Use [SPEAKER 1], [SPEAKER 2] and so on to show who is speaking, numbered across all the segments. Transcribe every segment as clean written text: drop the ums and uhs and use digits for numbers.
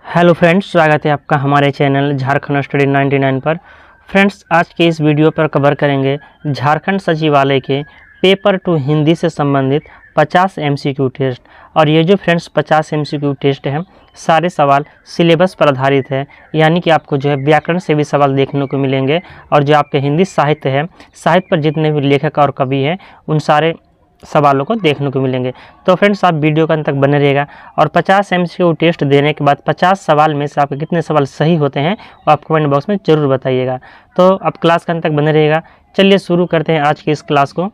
[SPEAKER 1] Hello friends, स्वागत है आपका हमारे चैनल झारखंड स्टडी 99 पर। फ्रेंड्स, आज के इस वीडियो पर कवर करेंगे झारखंड सचिवालय के पेपर 2 हिंदी से संबंधित 50 एमसीक्यू टेस्ट। और ये जो फ्रेंड्स 50 एमसीक्यू टेस्ट हैं, सारे सवाल सिलेबस पर आधारित है, यानी कि आपको जो है व्याकरण से भी सवाल देखने को मिलेंगे। और जो आपके हिंदी साहित्य है, साहित्य पर जितने भी लेखक और कवि हैं, उन सारे सवालों को देखने को मिलेंगे। तो फ्रेंड्स, आप वीडियो के अंत तक बने रहेगा। और 50 एमसीक्यू टेस्ट देने के बाद 50 सवाल में से आपके कितने सवाल सही होते हैं वो आप कमेंट बॉक्स में ज़रूर बताइएगा। तो आप क्लास के अंत तक बने रहेगा। चलिए शुरू करते हैं आज की इस क्लास को।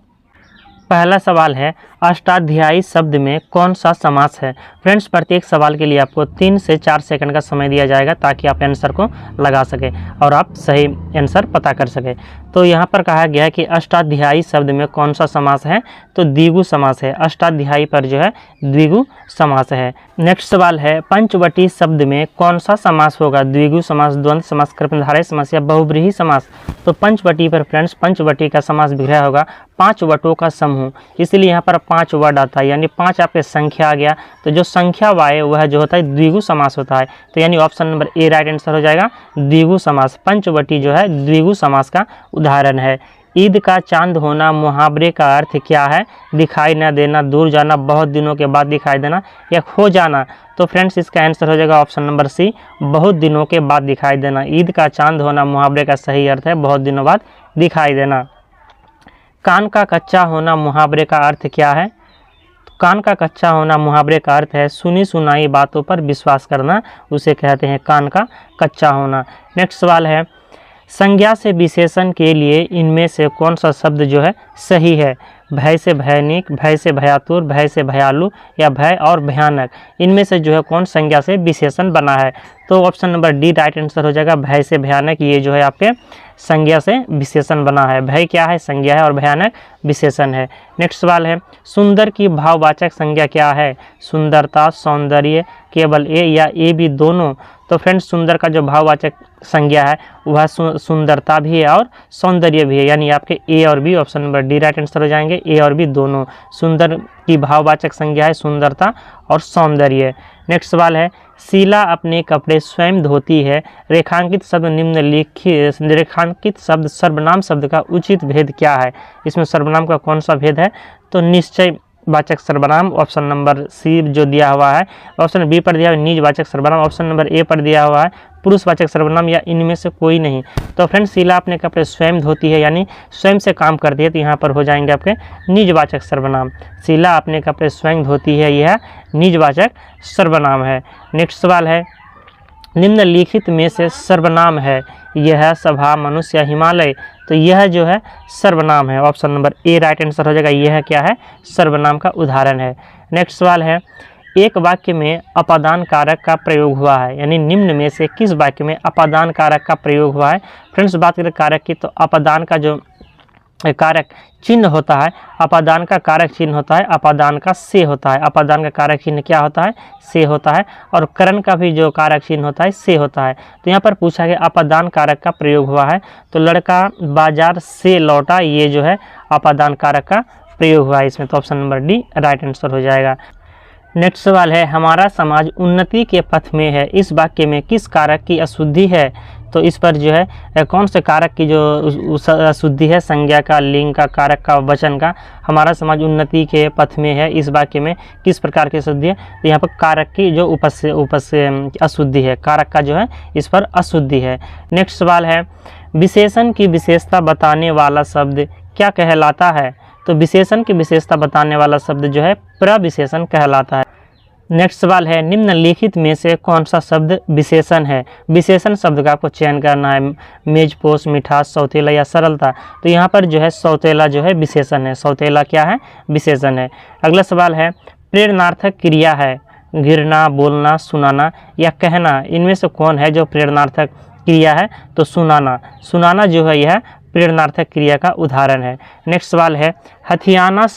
[SPEAKER 1] पहला सवाल है, अष्टाध्यायी शब्द में कौन सा समास है। फ्रेंड्स, प्रत्येक सवाल के लिए आपको 3 से 4 सेकंड का समय दिया जाएगा ताकि आप आंसर को लगा सकें और आप सही आंसर पता कर सकें। तो यहाँ पर कहा गया है कि अष्टाध्यायी शब्द में कौन सा समास है, तो द्विगु समास है। अष्टाध्यायी पर जो है द्विगु समास है। नेक्स्ट सवाल है, पंचवटी शब्द में कौन सा समास होगा। द्विगु समास, द्वंद्व समास, कर्मधारय समास या बहुब्रीहि समास। तो पंचवटी पर फ्रेंड्स पंचवटी का समास विग्रह होगा 5 वटों का समूह, इसलिए यहाँ पर 5 वर्ड आता है, यानी 5 आपके संख्या आ गया। तो जो संख्या वाय वह जो होता है द्विगु समास होता है। तो यानी option number A right answer हो जाएगा, द्विगु समास। पंचवटी जो है द्विगु समास का उदाहरण है। ईद का चांद होना मुहावरे का अर्थ क्या है। दिखाई न देना, दूर जाना, बहुत दिनों के बाद दिखाई देना या खो जाना। तो फ्रेंड्स, इसका आंसर हो जाएगा ऑप्शन नंबर सी, बहुत दिनों के बाद दिखाई देना। ईद का चांद होना मुहावरे का सही अर्थ है बहुत दिनों बाद दिखाई देना। कान का कच्चा होना मुहावरे का अर्थ क्या है। कान का कच्चा होना मुहावरे का अर्थ है सुनी सुनाई बातों पर विश्वास करना, उसे कहते हैं कान का कच्चा होना। नेक्स्ट सवाल है, संज्ञा से विशेषण के लिए इनमें से कौन सा शब्द जो है सही है। भय से भयानक, भय से भयातुर, भय से भयालु या भय और भयानक। इनमें से जो है कौन संज्ञा से विशेषण बना है। तो option number D right answer हो जाएगा, भय से भयानक। ये जो है आपके संज्ञा से विशेषण बना है। भय क्या है, संज्ञा है, और भयानक विशेषण है। नेक्स्ट सवाल है, सुंदर की भाववाचक संज्ञा क्या है। सुंदरता, सौंदर्य, केवल ए या ए भी दोनों। तो फ्रेंड्स, सुंदर का जो भाववाचक संज्ञा है वह सुंदरता भी है और सौंदर्य भी है, यानी आपके ए और B option number D right answer हो जाएंगे, ए और बी दोनों। सुंदर की भाववाचक संज्ञा है सुंदरता और सौंदर्य। नेक्स्ट सवाल है, शीला अपने कपड़े स्वयं धोती है। रेखांकित शब्द निम्नलिखित रेखांकित शब्द सर्वनाम शब्द का उचित भेद क्या है। इसमें सर्वनाम का कौन सा भेद है, तो निश्चय वाचक सर्वनाम ऑप्शन नंबर सी जो दिया हुआ है। ऑप्शन बी पर दिया हुआ निज वाचक सर्वनाम, ऑप्शन नंबर ए पर दिया हुआ है पुरुषवाचक सर्वनाम या इनमें से कोई नहीं। तो फ्रेंड्स, शीला अपने कपड़े स्वयं धोती है, यानी स्वयं से काम करती है, तो यहाँ पर हो जाएंगे आपके निजवाचक सर्वनाम। शीला अपने कपड़े स्वयं धोती है, यह निजवाचक सर्वनाम है। नेक्स्ट सवाल है, निम्नलिखित में से सर्वनाम है। यह सभा, मनुष्य या हिमालय। तो यह जो है सर्वनाम है, option number A right answer हो जाएगा। यह क्या है, सर्वनाम का उदाहरण है। नेक्स्ट सवाल है, एक वाक्य में अपादान कारक का प्रयोग हुआ है, यानी निम्न में से किस वाक्य में अपादान कारक का प्रयोग हुआ है। फ्रेंड्स, बात करें कारक की, तो अपादान का जो कारक चिन्ह होता है, अपादान का कारक चिन्ह होता है, अपादान का से होता है। अपादान का कारक चिन्ह क्या होता है, से होता है। और करण का भी जो कारक चिन्ह होता है से होता है। तो यहाँ पर पूछा गया अपादान कारक का प्रयोग हुआ है, तो लड़का बाजार से लौटा, ये जो है अपादान कारक का प्रयोग हुआ है इसमें। तो option number D right answer हो जाएगा। नेक्स्ट सवाल है, हमारा समाज उन्नति के पथ में है। इस वाक्य में किस कारक की अशुद्धि है। तो इस पर जो है कौन से कारक की जो अशुद्धि है, संज्ञा का, लिंग का, कारक का, वचन का। हमारा समाज उन्नति के पथ में है, इस वाक्य में किस प्रकार की अशुद्धि है। तो यहाँ पर कारक की जो उपस्थिति अशुद्धि है, कारक का जो है इस पर अशुद्धि है। नेक्स्ट सवाल है, विशेषण की विशेषता बताने वाला शब्द क्या कहलाता है। तो विशेषण की विशेषता बताने वाला शब्द जो है प्रविशेषण कहलाता है। नेक्स्ट सवाल है, निम्नलिखित में से कौन सा शब्द विशेषण है। विशेषण शब्द का आपको चयन करना है, मेजपोश, मिठास, सौतेला या सरलता। तो यहाँ पर जो है सौतेला जो है विशेषण है, सौतेला क्या है, विशेषण है। अगला सवाल है, प्रेरणार्थक क्रिया है। गिरना, बोलना, सुनाना या कहना, इनमें से कौन है जो प्रेरणार्थक क्रिया है। तो सुनाना, सुनाना जो है यह प्रेरणार्थक क्रिया का उदाहरण है। नेक्स्ट सवाल है, हथियाना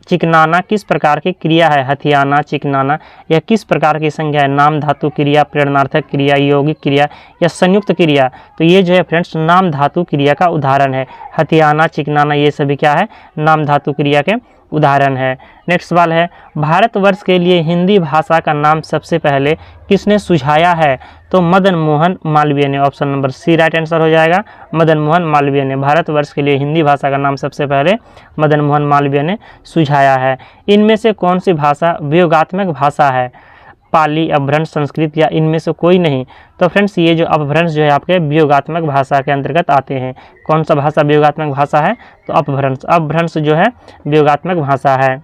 [SPEAKER 1] चिकनाना किस प्रकार की क्रिया है। हथियाना, चिकनाना यह किस प्रकार की संज्ञा है। नाम धातु क्रिया, प्रेरणार्थक क्रिया, यौगिक क्रिया या संयुक्त क्रिया। तो ये जो है फ्रेंड्स नाम धातु क्रिया का उदाहरण है। हथियाना, चिकनाना ये सभी क्या है, नाम धातु क्रिया के उदाहरण है। नेक्स्ट सवाल है, भारतवर्ष के लिए हिंदी भाषा का नाम सबसे पहले किसने सुझाया है? तो मदन मोहन मालवीय ने। Option number C right answer हो जाएगा, मदन मोहन मालवीय ने भारतवर्ष के लिए हिंदी भाषा का नाम सबसे पहले मदन मोहन मालवीय ने सुझाया है। इनमें से कौन सी भाषा वियोगात्मक भाषा है? पाली, अपभ्रंश, संस्कृत या इनमें से कोई नहीं? तो फ्रेंड्स ये जो अपभ्रंश जो है आपके वियोगात्मक भाषा के अंतर्गत आते हैं। कौन सा भाषा वियोगात्मक भाषा है? तो अपभ्रंश। अपभ्रंश जो है वियोगात्मक भाषा है।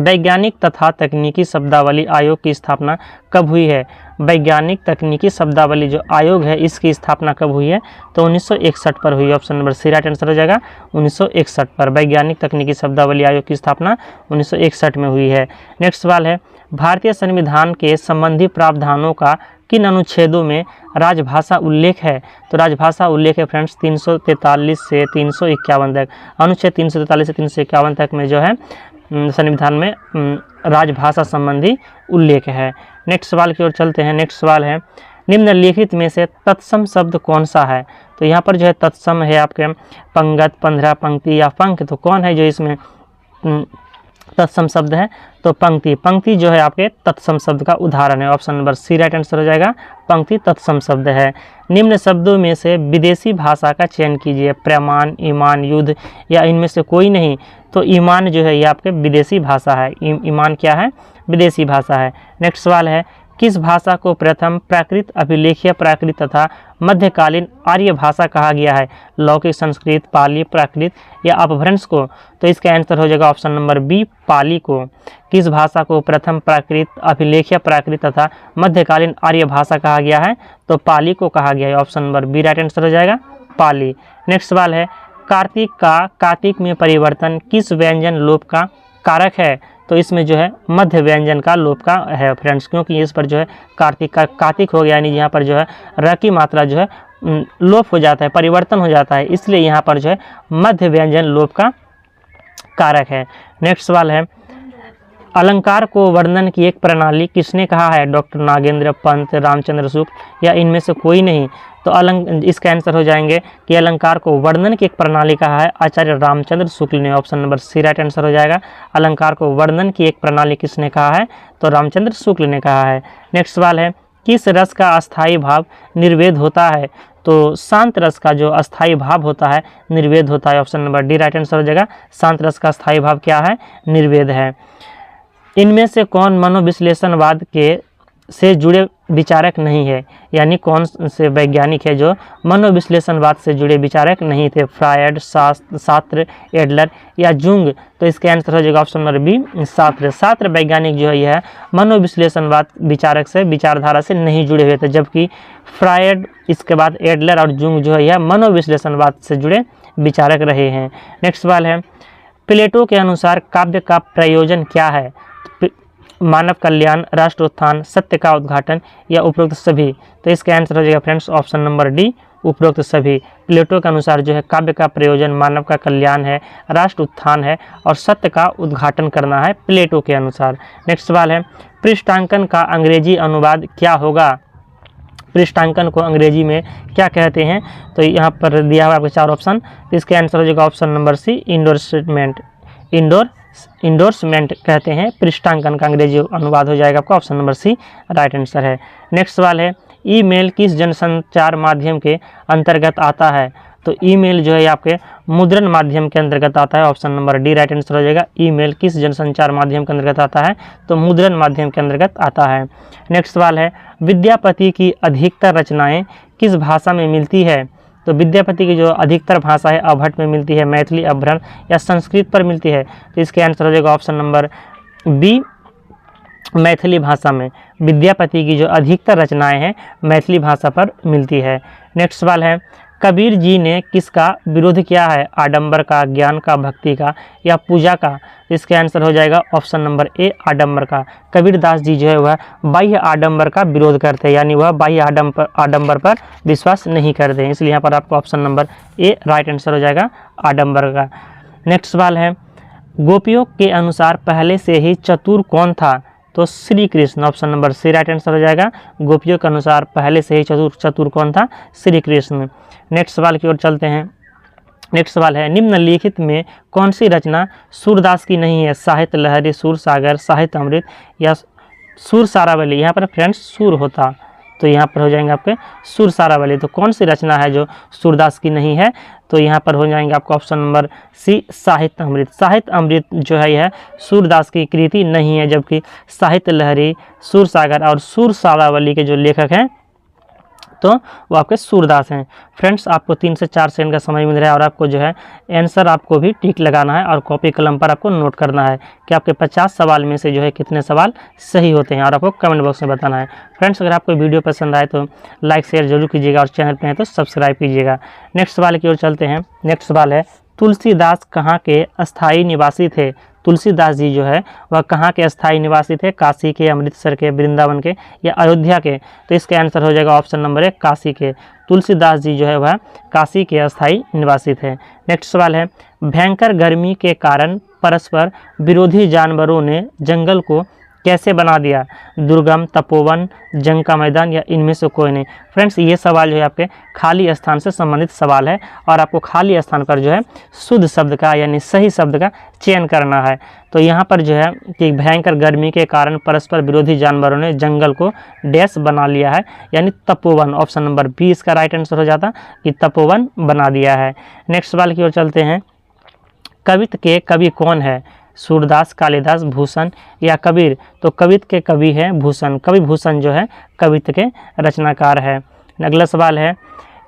[SPEAKER 1] वैज्ञानिक तथा तकनीकी शब्दावली आयोग की स्थापना कब हुई है? वैज्ञानिक तकनीकी शब्दावली जो आयोग है इसकी स्थापना कब हुई है? तो 1961 पर हुई। Option number C right answer हो जाएगा, 1961 पर वैज्ञानिक तकनीकी शब्दावली आयोग की स्थापना 1961 में हुई है। नेक्स्ट सवाल है, भारतीय संविधान के संबंधी प्रावधानों का किन अनुच्छेदों में राजभाषा उल्लेख है? तो राजभाषा उल्लेख है फ्रेंड्स 343 से 351 तक। अनुच्छेद 343 से 351 तक में जो है संविधान में राजभाषा संबंधी उल्लेख है। नेक्स्ट सवाल की ओर चलते हैं। नेक्स्ट सवाल है, निम्नलिखित में से तत्सम शब्द कौन सा है? तो यहाँ पर जो है तत्सम है आपके पंगत, पंद्रह, पंक्ति या पंख। तो कौन है जो इसमें तत्सम शब्द है? तो पंक्ति। पंक्ति जो है आपके तत्सम शब्द का उदाहरण है। Option number C right answer हो जाएगा, पंक्ति तत्सम शब्द है। निम्न शब्दों में से विदेशी भाषा का चयन कीजिए। प्रमाण, ईमान, युद्ध या इनमें से कोई नहीं? तो ईमान जो है ये आपके विदेशी भाषा है। ईमान क्या है? विदेशी भाषा है। नेक्स्ट सवाल है, किस भाषा को प्रथम प्राकृत, अभिलेखीय प्राकृत तथा मध्यकालीन आर्य भाषा कहा गया है? लौकिक, संस्कृत, पाली, प्राकृत या अपभ्रंश को? तो इसका आंसर हो जाएगा ऑप्शन नंबर बी, पाली को। किस भाषा को प्रथम प्राकृत, अभिलेखीय प्राकृत तथा मध्यकालीन आर्य भाषा कहा गया है? तो पाली को कहा गया है। Option number B right answer हो जाएगा, पाली। नेक्स्ट सवाल है, कार्तिक का कार्तिक में परिवर्तन किस व्यंजन लोप का कारक है? तो इसमें जो है मध्य व्यंजन का लोप का है फ्रेंड्स, क्योंकि इस पर जो है कार्तिक का कार्तिक हो गया, यानी यहाँ पर जो है र की मात्रा जो है लोप हो जाता है, परिवर्तन हो जाता है, इसलिए यहाँ पर जो है मध्य व्यंजन लोप का कारक है। नेक्स्ट सवाल है, अलंकार को वर्णन की एक प्रणाली किसने कहा है? डॉक्टर नागेंद्र पंत, रामचंद्र शुक्ल या इनमें से कोई नहीं? तो इसका आंसर हो जाएंगे कि अलंकार को वर्णन की एक प्रणाली कहा है आचार्य रामचंद्र शुक्ल ने। Option number C right answer हो जाएगा, अलंकार को वर्णन की एक प्रणाली किसने कहा है? तो रामचंद्र शुक्ल ने कहा है। नेक्स्ट सवाल है, किस रस का अस्थायी भाव निर्वेद होता है? तो शांत रस का जो अस्थायी भाव होता है निर्वेद होता है। Option number D right answer हो जाएगा, शांत रस का अस्थायी भाव क्या है? निर्वेद है। इनमें से कौन मनोविश्लेषणवाद के से जुड़े विचारक नहीं है? यानी कौन से वैज्ञानिक है जो मनोविश्लेषणवाद से जुड़े विचारक नहीं थे? फ्रायड, सात्र, एडलर या जुंग? तो इसका आंसर हो जाएगा option number B, Sartre. Sartre वैज्ञानिक जो है यह मनोविश्लेषणवाद विचारक से विचारधारा से नहीं जुड़े हुए थे, जबकि फ्रायड, इसके बाद एडलर और जुंग जो है यह मनोविश्लेषणवाद से जुड़े विचारक रहे हैं। नेक्स्ट सवाल है, प्लेटो के अनुसार काव्य का प्रयोजन क्या है? मानव कल्याण, राष्ट्रोत्थान, सत्य का उद्घाटन या उपरोक्त सभी? तो इसका आंसर हो जाएगा फ्रेंड्स ऑप्शन नंबर डी, उपरोक्त सभी। प्लेटो के अनुसार जो है काव्य का प्रयोजन मानव का कल्याण है, राष्ट्र उत्थान है और सत्य का उद्घाटन करना है प्लेटो के अनुसार। नेक्स्ट सवाल है, पृष्ठांकन का अंग्रेजी अनुवाद क्या होगा? पृष्ठांकन को अंग्रेजी में क्या कहते हैं? तो यहाँ पर दिया हुआ आपके चार ऑप्शन, तो इसका आंसर हो जाएगा ऑप्शन नंबर सी, इंडोर्समेंट कहते हैं पृष्ठांकन का अंग्रेजी अनुवाद हो जाएगा आपका option number C right answer है। नेक्स्ट सवाल है, ईमेल किस जनसंचार माध्यम के अंतर्गत आता है? तो ईमेल जो है आपके मुद्रण माध्यम के अंतर्गत आता है। Option number D right answer हो जाएगा, ईमेल किस जनसंचार माध्यम के अंतर्गत आता है? तो मुद्रण माध्यम के अंतर्गत आता है। नेक्स्ट सवाल है, विद्यापति की अधिकतर रचनाएं किस भाषा में मिलती है? तो विद्यापति की जो अधिकतर भाषा है अवहट में मिलती है, मैथिली, अपभ्रंश या संस्कृत पर मिलती है? तो इसके आंसर हो जाएगा ऑप्शन नंबर बी, मैथिली भाषा में। विद्यापति की जो अधिकतर रचनाएं हैं मैथिली भाषा पर मिलती है। नेक्स्ट सवाल है, कबीर जी ने किसका विरोध किया है? आडंबर का, ज्ञान का, भक्ति का या पूजा का? इसके आंसर हो जाएगा ऑप्शन नंबर ए, आडंबर का। कबीरदास जी जो है वह बाह्य आडंबर का विरोध करते हैं, यानी वह बाह्य आडंबर पर विश्वास नहीं करते हैं, इसलिए यहाँ पर आपको option number A right answer हो जाएगा, आडंबर का। नेक्स्ट सवाल है, गोपियों के अनुसार पहले से ही चतुर कौन था? तो Shri Krishna. Option number C right answer हो जाएगा, गोपियों के अनुसार पहले से ही चतुर कौन था? श्री कृष्ण। नेक्स्ट सवाल की ओर चलते हैं, नेक्स्ट सवाल है, निम्नलिखित में कौन सी रचना सूरदास की नहीं है? साहित्य लहरी, सूरसागर, साहित्य अमृत या सूरसारावली। यहाँ पर फ्रेंड्स सूर होता तो यहाँ पर हो जाएंगे आपके सूरसारावली। तो कौन सी रचना है जो सूरदास की नहीं है? तो यहाँ पर हो जाएंगे आपका ऑप्शन नंबर सी, साहित्य अमृत। साहित्य अमृत जो है यह सूरदास की कृति नहीं है, जबकि साहित्य लहरी, सूरसागर और सूरसारावली के जो लेखक हैं तो वो आपके सूरदास हैं। फ्रेंड्स, आपको 3 से 4 सेकंड का समय मिल रहा है और आपको जो है आंसर आपको भी टिक लगाना है और कॉपी कलम पर आपको नोट करना है कि आपके 50 सवाल में से जो है कितने सवाल सही होते हैं और आपको कमेंट बॉक्स में बताना है। फ्रेंड्स, अगर आपको वीडियो पसंद आए तो लाइक शेयर जरूर कीजिएगा और चैनल पर हैं तो सब्सक्राइब कीजिएगा। नेक्स्ट सवाल की ओर चलते हैं। नेक्स्ट सवाल है, तुलसीदास कहाँ के अस्थायी निवासी थे? तुलसीदास जी जो है वह कहाँ के अस्थायी निवासी थे? काशी के, अमृतसर के, वृंदावन के या अयोध्या के? तो इसका आंसर हो जाएगा ऑप्शन नंबर 1, काशी के। तुलसीदास जी जो है वह काशी के अस्थायी निवासी थे। नेक्स्ट सवाल है, भयंकर गर्मी के कारण परस्पर विरोधी जानवरों ने जंगल को कैसे बना दिया? दुर्गम, तपोवन, जंग का मैदान या इनमें से कोई नहीं। फ्रेंड्स, ये सवाल जो है आपके खाली स्थान से संबंधित सवाल है और आपको खाली स्थान पर जो है शुद्ध शब्द का यानी सही शब्द का चयन करना है। तो यहाँ पर जो है कि भयंकर गर्मी के कारण परस्पर विरोधी जानवरों ने जंगल को डैश बना लिया है, यानी तपोवन। ऑप्शन नंबर बी इसका राइट आंसर हो जाता कि तपोवन बना दिया है। नेक्स्ट सवाल की ओर चलते हैं। कवित्त के कवि कौन है? सूरदास, कालिदास, भूषण या कबीर? तो कवित्त के कवि हैं भूषण। कवि भूषण जो है कवित्त के रचनाकार है। अगला सवाल है,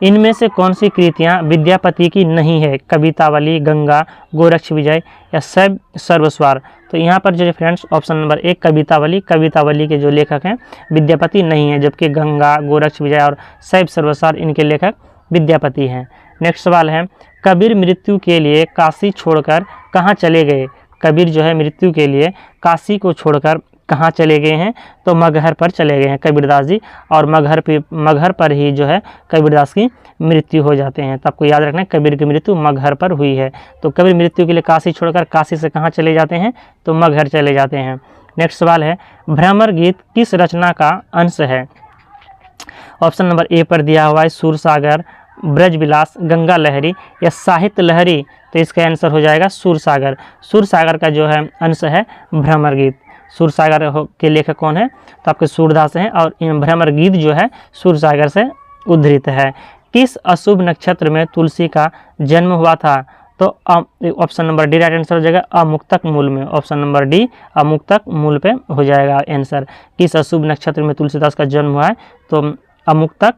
[SPEAKER 1] इनमें से कौन सी कृतियाँ विद्यापति की नहीं है? कवितावली, गंगा, गोरक्ष विजय या शैव सर्वस्वार? तो यहाँ पर जो है friends option number 1 Kavitavali. Kavitavali के जो लेखक हैं विद्यापति नहीं है, जबकि गंगा, गोरक्ष विजय और शैव सर्वस्वार इनके लेखक विद्यापति हैं। नेक्स्ट सवाल है, कबीर मृत्यु के लिए काशी छोड़कर कहाँ चले गए? कबीर जो है मृत्यु के लिए काशी को छोड़कर कहाँ चले गए हैं? तो मगहर पर चले गए हैं कबीरदास जी, और मगहर पर ही जो है कबीरदास की मृत्यु हो जाते हैं। तो आपको याद रखना है कबीर की मृत्यु मगहर पर हुई है। तो कबीर मृत्यु के लिए काशी छोड़कर काशी से कहाँ चले जाते हैं? तो मगहर चले जाते हैं। नेक्स्ट सवाल है, भ्रमर गीत किस रचना का अंश है? ऑप्शन नंबर ए पर दिया हुआ है सूरसागर, ब्रजविलास, गंगा लहरी या साहित्य लहरी? तो इसका आंसर हो जाएगा सूरसागर। सूरसागर का जो है अंश है भ्रमर गीत। सूरसागर के लेखक कौन है? तो आपके सूरदास हैं और भ्रमर गीत जो है सूरसागर से उद्धृत है। किस अशुभ नक्षत्र में तुलसी का जन्म हुआ था? तो option number D right answer हो जाएगा अमुक्तक मूल में। ऑप्शन नंबर डी अमुक्तक मूल पे हो जाएगा आंसर। किस अशुभ नक्षत्र में तुलसीदास का जन्म हुआ है? तो अमुक्तक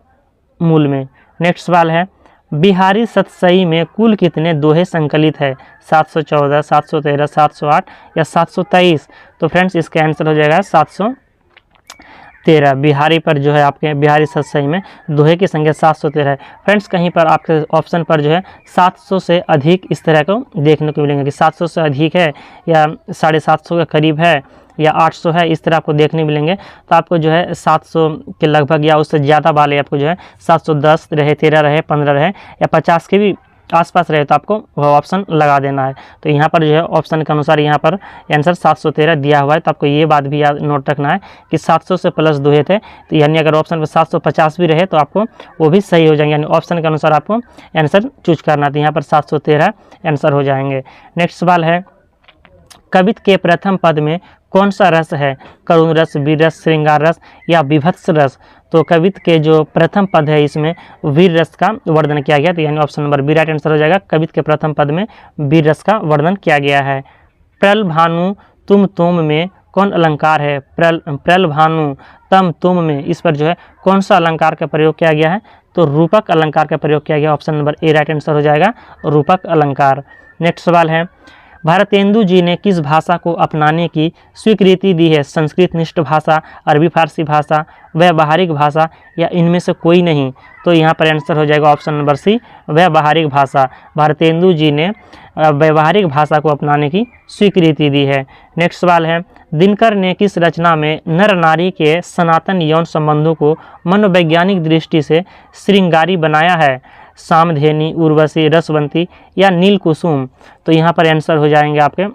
[SPEAKER 1] मूल में। नेक्स्ट सवाल है, बिहारी सतसई में कुल कितने दोहे संकलित है? 714, 713, 708 या 723? तो फ्रेंड्स इसका आंसर हो जाएगा 713। बिहारी पर जो है आपके बिहारी सतसई में दोहे की संख्या 713 है। फ्रेंड्स, कहीं पर आपके ऑप्शन पर जो है 700 से अधिक इस तरह को देखने को मिलेंगे कि 700 से अधिक है या 750 के करीब है या 800 है, इस तरह आपको देखने मिलेंगे। तो आपको जो है 700 के लगभग या उससे ज़्यादा वाले आपको जो है 710 रहे, 13 रहे, 15 रहे या 50 के भी आसपास रहे तो आपको वह ऑप्शन लगा देना है। तो यहाँ पर जो है ऑप्शन के अनुसार यहाँ पर आंसर 713 दिया हुआ है। तो आपको ये बात भी याद नोट रखना है कि 700 से प्लस दोहे थे, तो यानी अगर ऑप्शन पर 750 भी रहे तो आपको वो भी सही हो जाएंगे, यानी ऑप्शन के अनुसार आपको आंसर चूज करना। तो यहाँ पर 713 आंसर हो जाएंगे। नेक्स्ट सवाल है, कवित्त के प्रथम पद में कौन सा रस है? करुण रस, वीर रस, श्रृंगार रस या विभत्स रस? तो कवित्त के जो प्रथम पद है इसमें वीर रस का वर्णन किया गया, तो यानी option number B right answer हो जाएगा। कवित्त के प्रथम पद में वीर रस का वर्णन किया गया है। प्रल भानु तुम में कौन अलंकार है? प्रल भानु तुम में, इस पर जो है कौन सा अलंकार का प्रयोग किया गया है? तो रूपक अलंकार का प्रयोग किया गया। Option number A right answer हो जाएगा रूपक अलंकार। नेक्स्ट सवाल है, भारतेंदु जी ने किस भाषा को अपनाने की स्वीकृति दी है? संस्कृत निष्ठ भाषा, अरबी फारसी भाषा, व्यावहारिक भाषा या इनमें से कोई नहीं? तो यहाँ पर आंसर हो जाएगा ऑप्शन नंबर सी व्यावहारिक भाषा। भारतेंदु जी ने व्यावहारिक भाषा को अपनाने की स्वीकृति दी है। नेक्स्ट सवाल है, दिनकर ने किस रचना में नर नारी के सनातन यौन संबंधों को मनोवैज्ञानिक दृष्टि से श्रृंगारी बनाया है? सामधेनी, उर्वशी, रसवंती या नील कुसुम? तो यहाँ पर आंसर हो जाएंगे आपके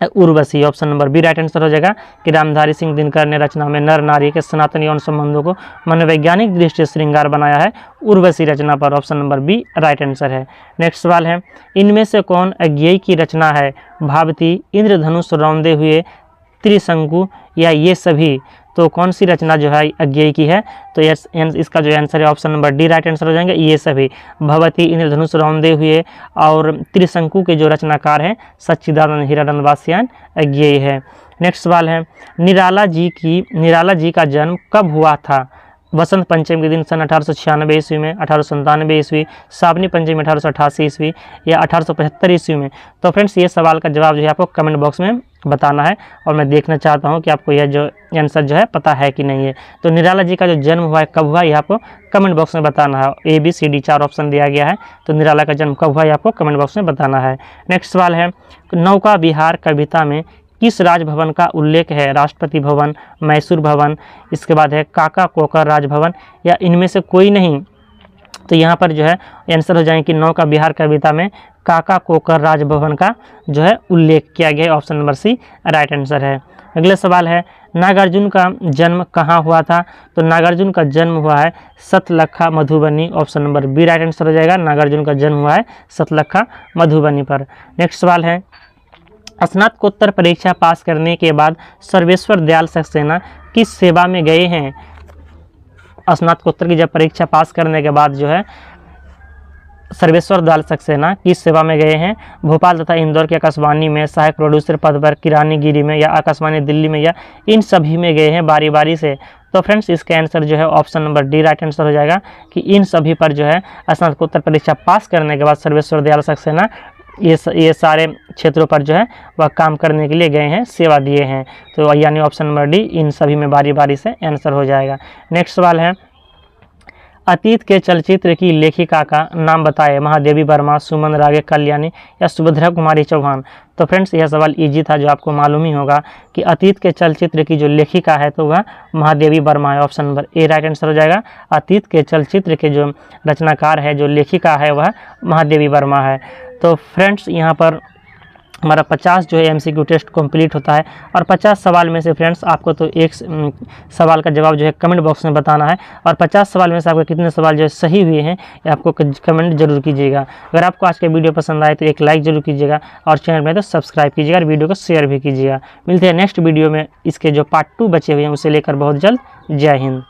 [SPEAKER 1] Urvashi, option number B right answer हो जाएगा कि रामधारी सिंह दिनकर ने रचना में नर नारी के सनातन यौन संबंधों को मनोवैज्ञानिक दृष्टि से श्रृंगार बनाया है उर्वशी रचना पर, option number B right answer है। नेक्स्ट सवाल है, इनमें से कौन अज्ञेय की रचना है? भावती, इंद्रधनुष रौंदे हुए, त्रिशंकु या ये सभी? तो कौन सी रचना जो है अज्ञेय की है? तो इसका जो आंसर है option number D right answer हो जाएंगे, ये सभी। भगवती, इंद्रधनुष रौंदे हुए और त्रिशंकु के जो रचनाकार हैं सच्चिदानंद हीरानंद वात्स्यायन अज्ञेय है। नेक्स्ट सवाल है, निराला जी का जन्म कब हुआ था? वसंत पंचमी के दिन सन 1896 ईस्वी में, 1897 ईस्वी, श्रावणी पंचमी 1888 ईस्वी या 1875 ईस्वी में? तो फ्रेंड्स ये सवाल का जवाब जो है आपको कमेंट बॉक्स में बताना है और मैं देखना चाहता हूं कि आपको यह जो आंसर जो है पता है कि नहीं है। तो निराला जी का जो जन्म हुआ है कब हुआ ये आपको कमेंट बॉक्स में बताना है। ABCD 4 ऑप्शन दिया गया है, तो निराला का जन्म कब हुआ ये आपको कमेंट बॉक्स में बताना है। नेक्स्ट सवाल है, नौका विहार कविता में किस राजभवन का उल्लेख है? राष्ट्रपति भवन, मैसूर भवन, इसके बाद है काका कोकर राजभवन या इनमें से कोई नहीं? तो यहाँ पर जो है आंसर हो जाएंगे कि नौका विहार कविता में काका कोकर राजभवन का जो है उल्लेख किया गया है, option number C right answer है। अगला सवाल है, नागार्जुन का जन्म कहाँ हुआ था? तो नागार्जुन का जन्म हुआ है Satlakha Madhubani, option number B right answer हो जाएगा। नागार्जुन का जन्म हुआ है सतलखा मधुबनी पर। नेक्स्ट सवाल है, स्नातकोत्तर परीक्षा पास करने के बाद सर्वेश्वर दयाल सक्सेना किस सेवा में गए हैं? स्नातकोत्तर की जब परीक्षा पास करने के बाद जो है सर्वेश्वर दयाल सक्सेना किस सेवा में गए हैं? भोपाल तथा इंदौर की आकाशवाणी में सहायक प्रोड्यूसर पद पर, किरानीगिरी में या आकाशवाणी दिल्ली में या इन सभी में गए हैं बारी बारी से? तो फ्रेंड्स इसका आंसर जो है option number D right answer हो जाएगा कि इन सभी पर जो है स्नातकोत्तर परीक्षा पास करने के बाद सर्वेश्वर दयाल सक्सेना ये सारे क्षेत्रों पर जो है वह काम करने के लिए गए हैं, सेवा दिए हैं। तो यानी ऑप्शन नंबर डी इन सभी में बारी बारी से आंसर हो जाएगा। नेक्स्ट सवाल है, अतीत के चलचित्र की लेखिका का नाम बताएं? महादेवी वर्मा, सुमन रागे कल्याणी या सुभद्रा कुमारी चौहान? तो फ्रेंड्स यह सवाल इजी था, जो आपको मालूम ही होगा कि अतीत के चलचित्र की जो लेखिका है तो वह महादेवी वर्मा है, option number A right answer हो जाएगा। अतीत के चलचित्र के जो रचनाकार है, जो लेखिका है वह महादेवी वर्मा है। तो फ्रेंड्स यहाँ पर हमारा 50 जो है MCQ टेस्ट कंप्लीट होता है और 50 सवाल में से फ्रेंड्स आपको तो एक सवाल का जवाब जो है कमेंट बॉक्स में बताना है और 50 सवाल में से आपके कितने सवाल जो है सही हुए हैं ये आपको कमेंट जरूर कीजिएगा। अगर आपको आज का वीडियो पसंद आए तो एक लाइक जरूर कीजिएगा और चैनल में तो सब्सक्राइब कीजिएगा और वीडियो को शेयर भी कीजिएगा। मिलते हैं नेक्स्ट वीडियो में, इसके जो पार्ट 2 बचे हुए हैं उसे लेकर बहुत जल्द। जय हिंद।